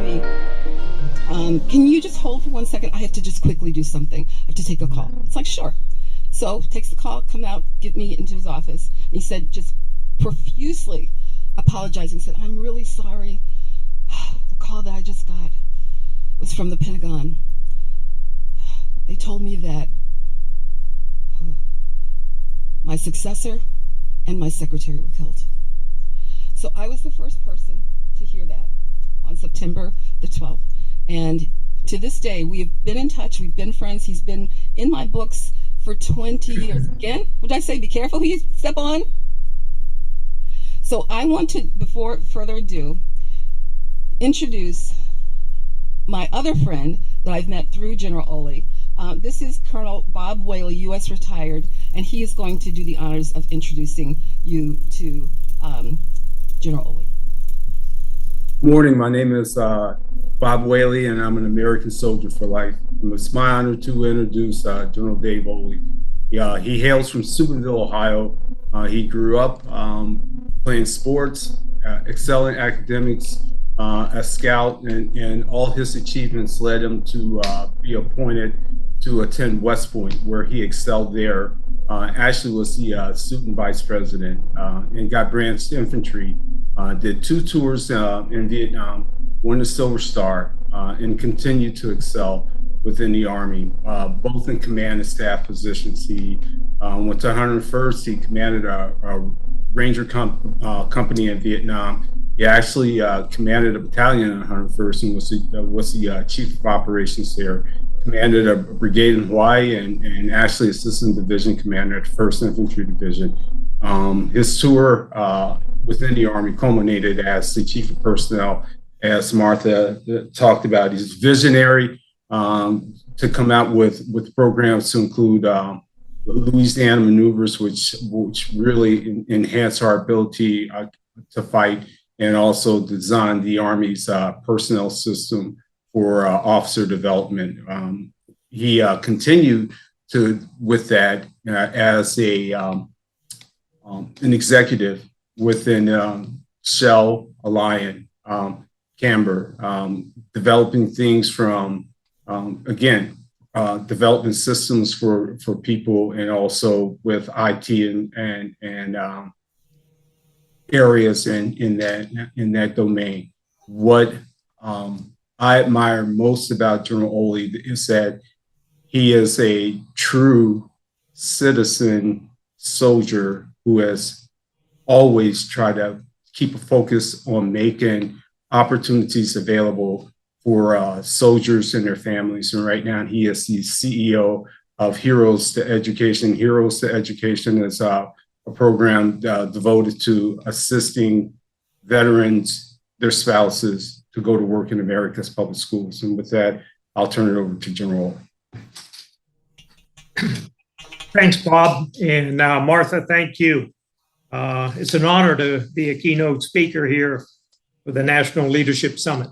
me, can you just hold for 1 second? I have to just quickly do something. I have to take a call. It's like, sure. So takes the call, come out, get me into his office. And he said, just profusely apologizing, said, I'm really sorry. The call that I just got was from the Pentagon. They told me that my successor and my secretary were killed. So I was the first person to hear that on September the 12th. And to this day, we've been in touch, we've been friends. He's been in my books for 20 years. Again, what did I say? Be careful who you step on. So I want to, before further ado, introduce my other friend that I've met through General Ohle. This is Colonel Bob Whaley, U.S. retired, and he is going to do the honors of introducing you to General Ohle. Morning, my name is Bob Whaley, and I'm an American soldier for life. It's my honor to introduce General Dave Ohle. He hails from Steubenville, Ohio. He grew up playing sports, excelling academics, a scout, and all his achievements led him to be appointed to attend West Point, where he excelled there. Actually was the student vice president and got branched infantry. Did 2 tours in Vietnam, won the Silver Star, and continued to excel within the Army, both in command and staff positions. He went to 101st. He commanded a Ranger company in Vietnam. He actually commanded a battalion in 101st and was the chief of operations there. Commanded a brigade in Hawaii and actually assistant division commander at the 1st Infantry Division. His tour within the Army culminated as the chief of personnel, as Martha talked about. He's visionary to come out with programs to include Louisiana maneuvers, which really enhance our ability to fight, and also design the Army's personnel system for officer development. He continued with that as an executive within Shell, Alliant, Camber, developing things from, development systems for people, and also with IT and areas in that domain. What I admire most about General Ohle is that he is a true citizen soldier who has always tried to keep a focus on making opportunities available for soldiers and their families. And right now he is the CEO of Heroes to Education. Heroes to Education is a program devoted to assisting veterans, their spouses, to go to work in America's public schools. And with that, I'll turn it over to General. Thanks, Bob. And Martha, thank you. It's an honor to be a keynote speaker here for the National Leadership Summit.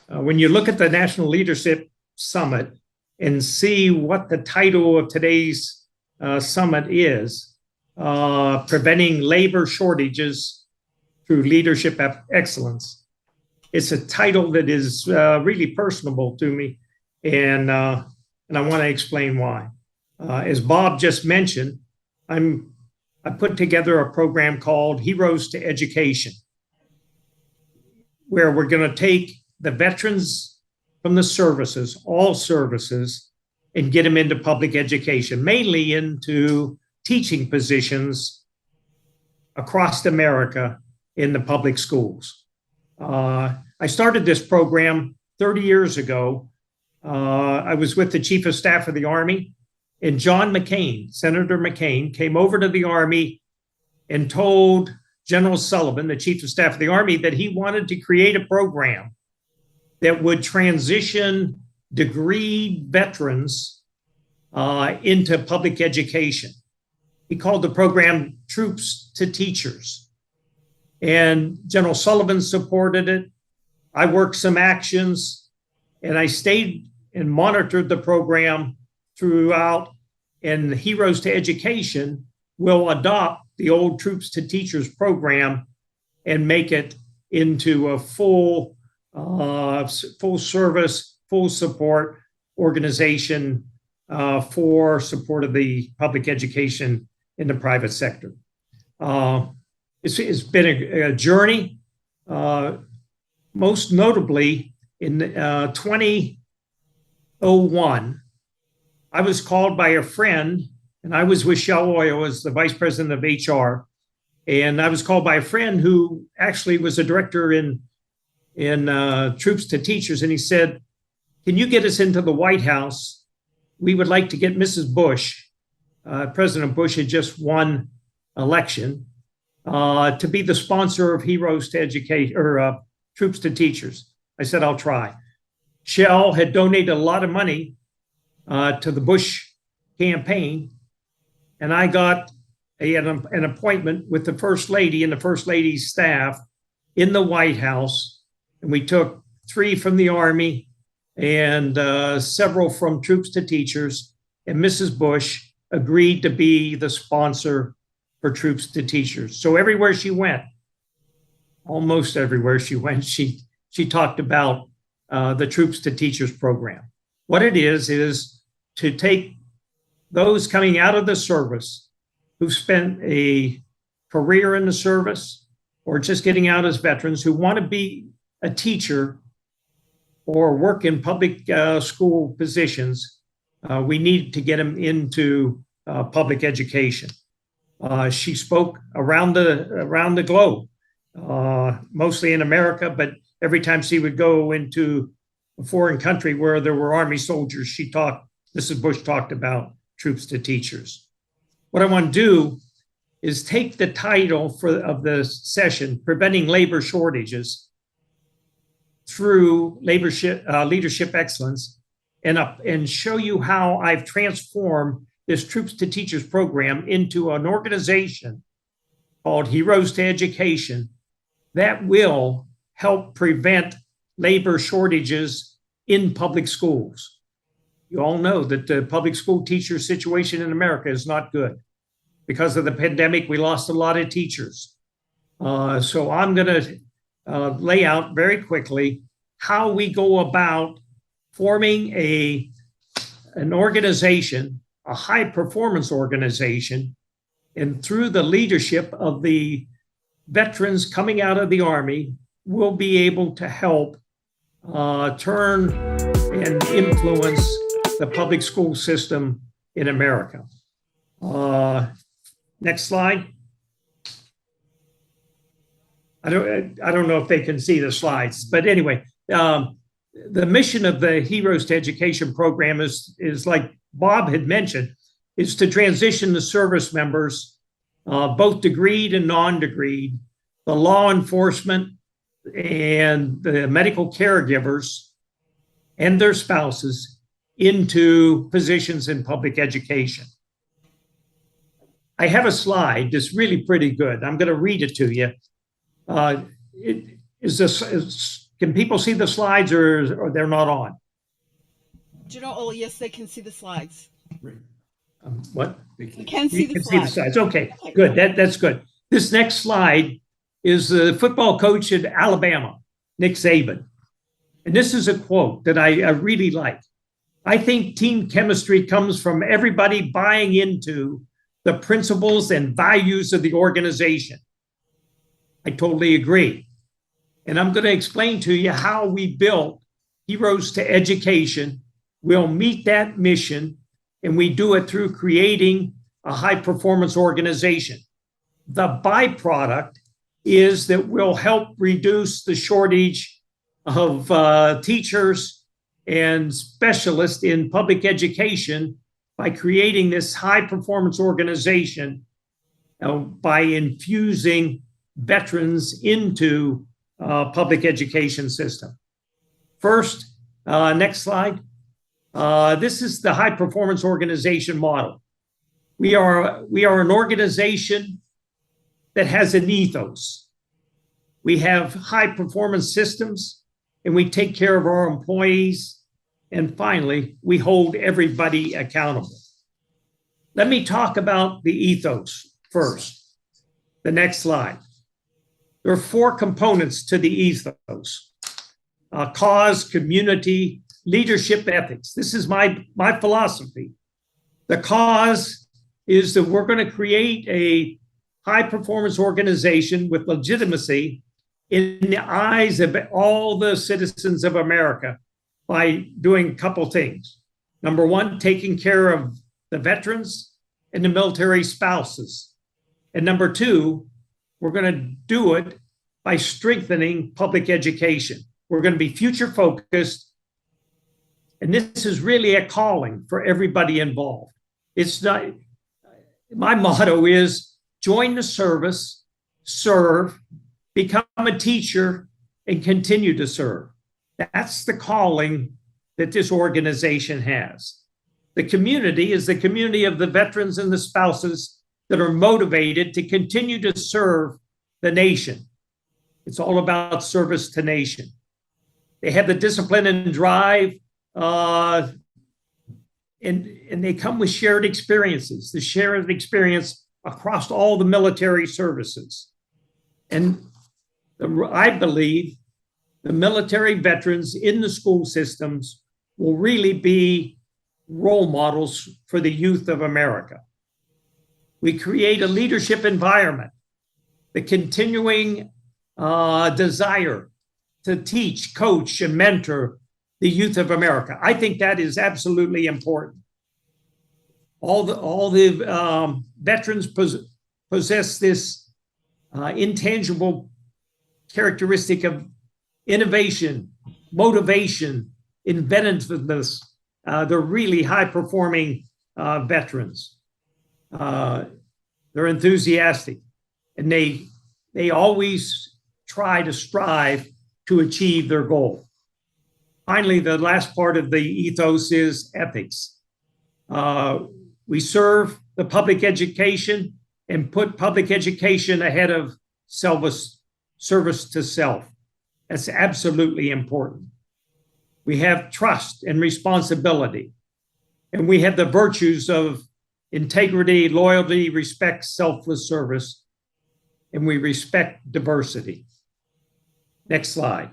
When you look at the National Leadership Summit and see what the title of today's summit is, preventing labor shortages through leadership excellence, it's a title that is really personable to me, and I want to explain why. As Bob just mentioned, I put together a program called Heroes to Education, where we're going to take the veterans from the services, all services, and get them into public education, mainly into teaching positions across America in the public schools. I started this program 30 years ago. I was with the Chief of Staff of the Army, and John McCain, Senator McCain, came over to the Army and told General Sullivan, the Chief of Staff of the Army, that he wanted to create a program that would transition degreed veterans into public education. He called the program Troops to Teachers. And General Sullivan supported it. I worked some actions, and I stayed and monitored the program throughout. And Heroes to Education will adopt the old Troops to Teachers program and make it into a full full service, full support organization for support of the public education in the private sector. It's been a journey, most notably in 2001. I was called by a friend, and I was with Ohle as the vice president of HR. And I was called by a friend who actually was a director in Troops to Teachers. And he said, "Can you get us into the White House? We would like to get Mrs. Bush," President Bush had just won election, to be the sponsor of Heroes to Education or Troops to Teachers. I said, "I'll try." Shell had donated a lot of money to the Bush campaign, and I got an appointment with the First Lady and the First Lady's staff in the White House, and we took 3 from the Army and several from Troops to Teachers, and Mrs. Bush agreed to be the sponsor for Troops to Teachers. So everywhere she went, almost everywhere she went, she talked about the Troops to Teachers program. What it is to take those coming out of the service who've spent a career in the service or just getting out as veterans who want to be a teacher or work in public school positions. We need to get them into public education. She spoke around the globe, mostly in America, but every time she would go into a foreign country where there were Army soldiers, Mrs. Bush talked about Troops to Teachers. What I want to do is take the title of the session, Preventing Labor Shortages through Leadership Excellence, and show you how I've transformed this Troops to Teachers program into an organization called Heroes to Education that will help prevent labor shortages in public schools. You all know that the public school teacher situation in America is not good. Because of the pandemic, we lost a lot of teachers. So I'm going to lay out very quickly how we go about forming an organization, a high-performance organization, and through the leadership of the veterans coming out of the Army, we'll be able to help turn and influence the public school system in America. Next slide. I don't know if they can see the slides, but anyway, the mission of the Heroes to Education program is like Bob had mentioned, is to transition the service members, both degreed and non-degreed, the law enforcement and the medical caregivers and their spouses into positions in public education. I have a slide that's really pretty good. I'm going to read it to you. Can people see the slides or they're not on? General Ohle, yes, they can see the slides. What? They can see the slides. Okay, good. That's good. This next slide is the football coach at Alabama, Nick Saban. And this is a quote that I really like. "I think team chemistry comes from everybody buying into the principles and values of the organization." I totally agree. And I'm going to explain to you how we built Heroes to Education. We'll meet that mission, and we do it through creating a high-performance organization. The byproduct is that we'll help reduce the shortage of teachers and specialists in public education by creating this high-performance organization, by infusing veterans into public education system. First, next slide. This is the high-performance organization model. We are an organization that has an ethos. We have high-performance systems, and we take care of our employees. And finally, we hold everybody accountable. Let me talk about the ethos first. The next slide. There are 4 components to the ethos. cause, community, leadership ethics. This is my philosophy. The cause is that we're going to create a high performance organization with legitimacy in the eyes of all the citizens of America by doing a couple things. Number one, taking care of the veterans and the military spouses. And number two, we're going to do it by strengthening public education. We're going to be future focused. And this is really a calling for everybody involved. It's not, my motto is join the service, serve, become a teacher, and continue to serve. That's the calling that this organization has. The community is the community of the veterans and the spouses that are motivated to continue to serve the nation. It's all about service to nation. They have the discipline and drive, and they come with shared experiences, the shared experience across all the military services. And I believe the military veterans in the school systems will really be role models for the youth of America. We create a leadership environment, the continuing desire to teach, coach, and mentor the youth of America. I think that is absolutely important. All the veterans possess this intangible characteristic of innovation, motivation, inventiveness. They're really high-performing veterans. They're enthusiastic, and they always try to strive to achieve their goal. Finally, the last part of the ethos is ethics. We serve the public education and put public education ahead of service to self. That's absolutely important. We have trust and responsibility, and we have the virtues of integrity, loyalty, respect, selfless service, and we respect diversity. Next slide.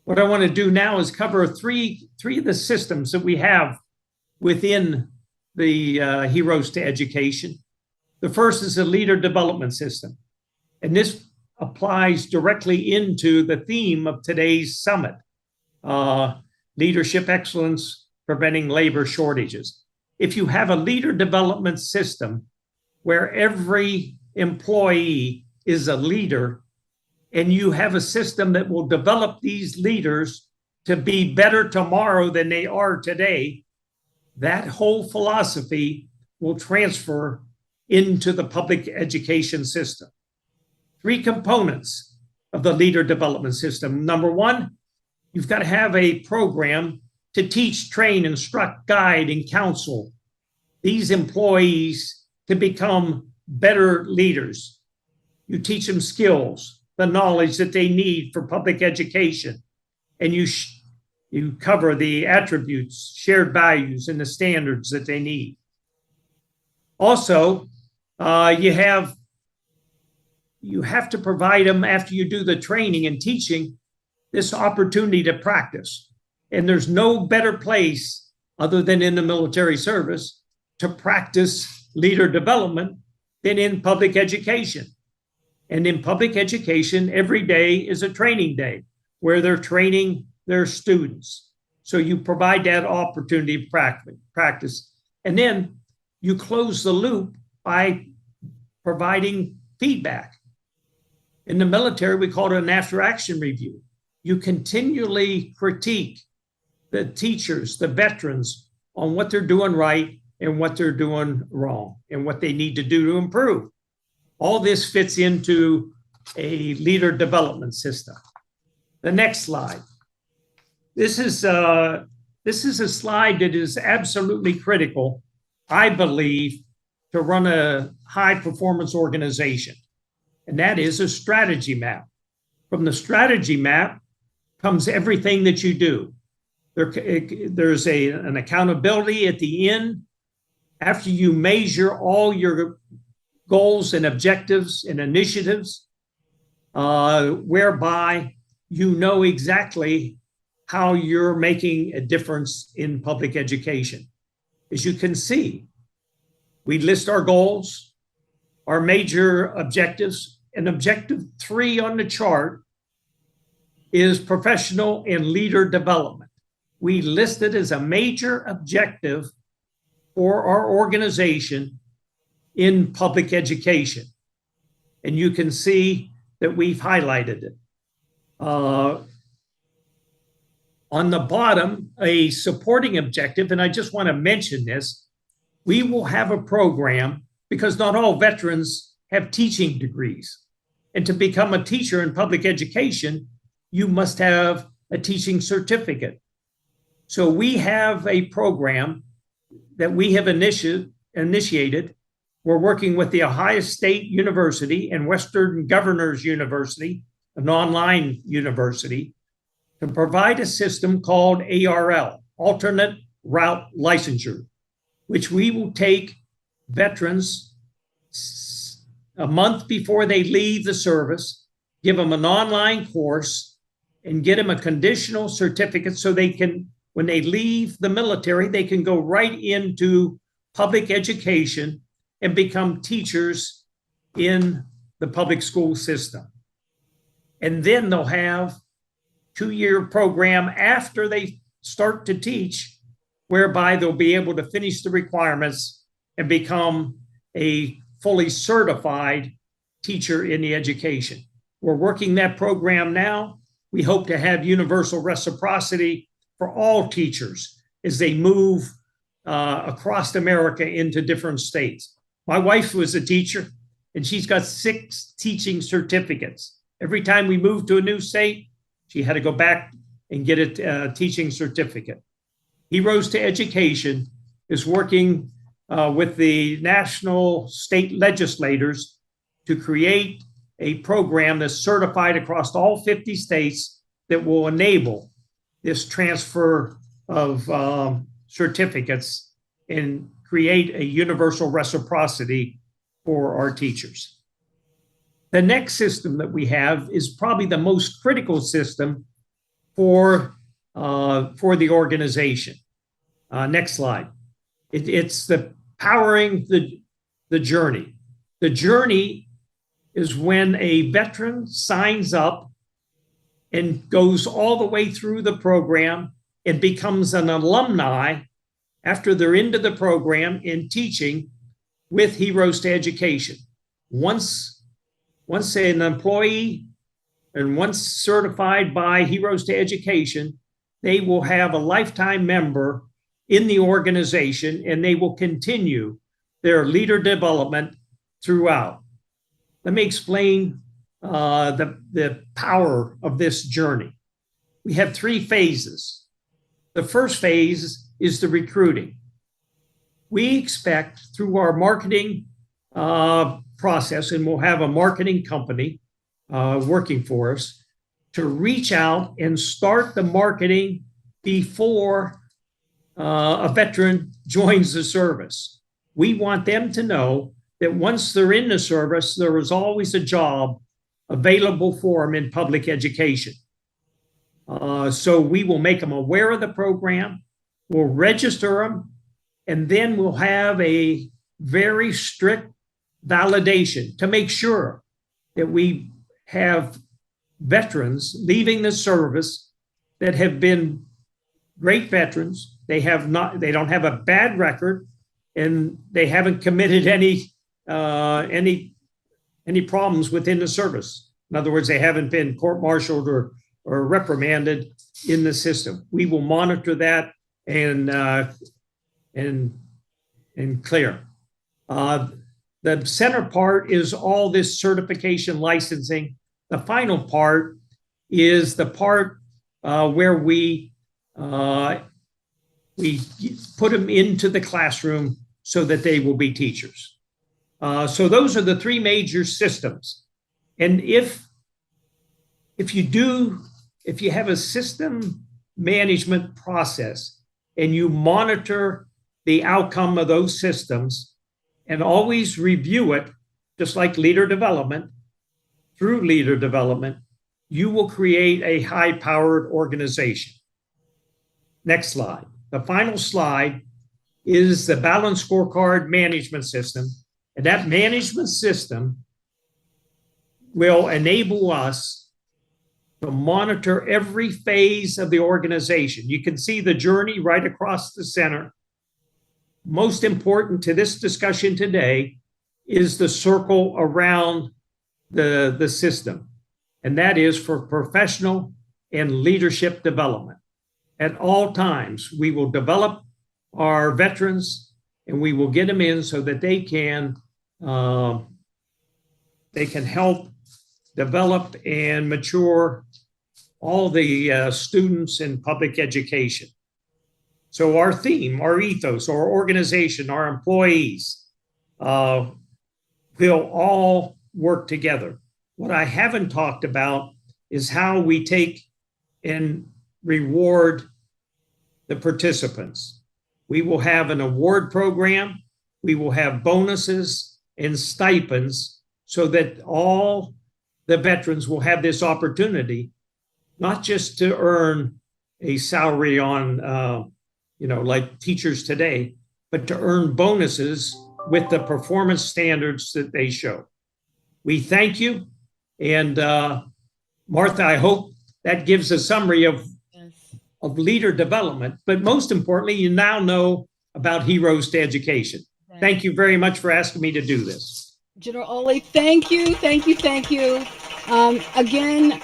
What I want to do now is cover three of the systems that we have within the Heroes to Education. The first is the leader development system, and this applies directly into the theme of today's summit, leadership excellence, preventing labor shortages. If you have a leader development system where every employee is a leader, and you have a system that will develop these leaders to be better tomorrow than they are today, that whole philosophy will transfer into the public education system. Three components of the leader development system. Number one, you've got to have a program to teach, train, instruct, guide, and counsel these employees to become better leaders. You teach them skills, the knowledge that they need for public education, and you cover the attributes, shared values, and the standards that they need. Also, you have to provide them, after you do the training and teaching, this opportunity to practice. And there's no better place other than in the military service to practice leader development than in public education. And in public education, every day is a training day where they're training their students. So you provide that opportunity to practice. And then you close the loop by providing feedback. In the military, we call it an after action review. You continually critique the teachers, the veterans, on what they're doing right and what they're doing wrong and what they need to do to improve. All this fits into a leader development system. The next slide. This is a slide that is absolutely critical, I believe, to run a high performance organization. And that is a strategy map. From the strategy map comes everything that you do. There's an accountability at the end. After you measure all your goals and objectives and initiatives, whereby you know exactly how you're making a difference in public education. As you can see, we list our goals, our major objectives, and objective 3 on the chart is professional and leader development. We list it as a major objective for our organization in public education. And you can see that we've highlighted it. On the bottom, a supporting objective, and I just want to mention this, we will have a program because not all veterans have teaching degrees. And to become a teacher in public education, you must have a teaching certificate. So we have a program that we have initiated. We're working with the Ohio State University and Western Governors University, an online university, to provide a system called ARL, Alternate Route Licensure, which we will take veterans a month before they leave the service, give them an online course, and get them a conditional certificate so they can, when they leave the military, they can go right into public education and become teachers in the public school system. And then they'll have a 2-year program after they start to teach, whereby they'll be able to finish the requirements and become a fully certified teacher in the education. We're working that program now. We hope to have universal reciprocity for all teachers as they move across America into different states. My wife was a teacher, and she's got 6 teaching certificates. Every time we moved to a new state, she had to go back and get a teaching certificate. Heroes to Education is working with the national state legislators to create a program that's certified across all 50 states that will enable this transfer of certificates and create a universal reciprocity for our teachers. The next system that we have is probably the most critical system for the organization. Next slide. It's the powering the journey. The journey is when a veteran signs up and goes all the way through the program and becomes an alumni after they're into the program in teaching with Heroes to Education. Once an employee and once certified by Heroes to Education, they will have a lifetime member in the organization, and they will continue their leader development throughout. Let me explain the power of this journey. We have 3 phases. The first phase is the recruiting. We expect through our marketing process, and we'll have a marketing company working for us, to reach out and start the marketing before a veteran joins the service. We want them to know that once they're in the service, there is always a job available for them in public education. So we will make them aware of the program, we'll register them, and then we'll have a very strict validation to make sure that we have veterans leaving the service that have been great veterans. They don't have a bad record, and they haven't committed any problems within the service. In other words, they haven't been court-martialed or reprimanded in the system. We will monitor that and clear. The center part is all this certification licensing. The final part is the part where we put them into the classroom so that they will be teachers. So those are the 3 major systems. And if you have a system management process and you monitor the outcome of those systems and always review it, just like leader development, through leader development, you will create a high-powered organization. Next slide. The final slide is the balanced scorecard management system. And that management system will enable us to monitor every phase of the organization. You can see the journey right across the center. Most important to this discussion today is the circle around the system, and that is for professional and leadership development. At all times, we will develop our veterans and we will get them in so that they can help develop and mature all the students in public education. So our theme, our ethos, our organization, our employees will all work together. What I haven't talked about is how we take and reward the participants. We will have an award program. We will have bonuses and stipends so that all the veterans will have this opportunity, not just to earn a salary on, like teachers today, but to earn bonuses with the performance standards that they show. We thank you. And Martha, I hope that gives a summary of leader development. But most importantly, you now know about Heroes to Education. Right. Thank you very much for asking me to do this. General Ohle, thank you. Again,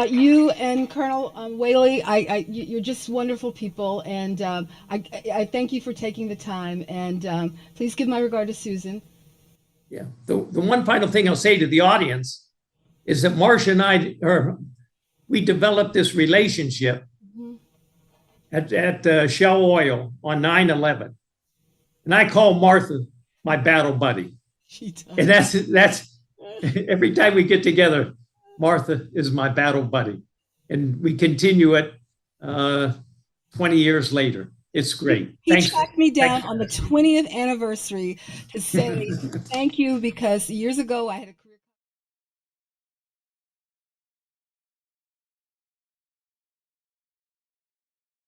you and Colonel Whaley, you're just wonderful people, and I thank you for taking the time. And please give my regard to Susan. Yeah. The one final thing I'll say to the audience is that Marcia and we developed this relationship at Shell Oil on 9/11, and I call Martha my battle buddy. She does. And that's every time we get together, Martha is my battle buddy, and we continue it 20 years later. It's great. He tracked me down on the 20th anniversary to say thank you, because years ago I had a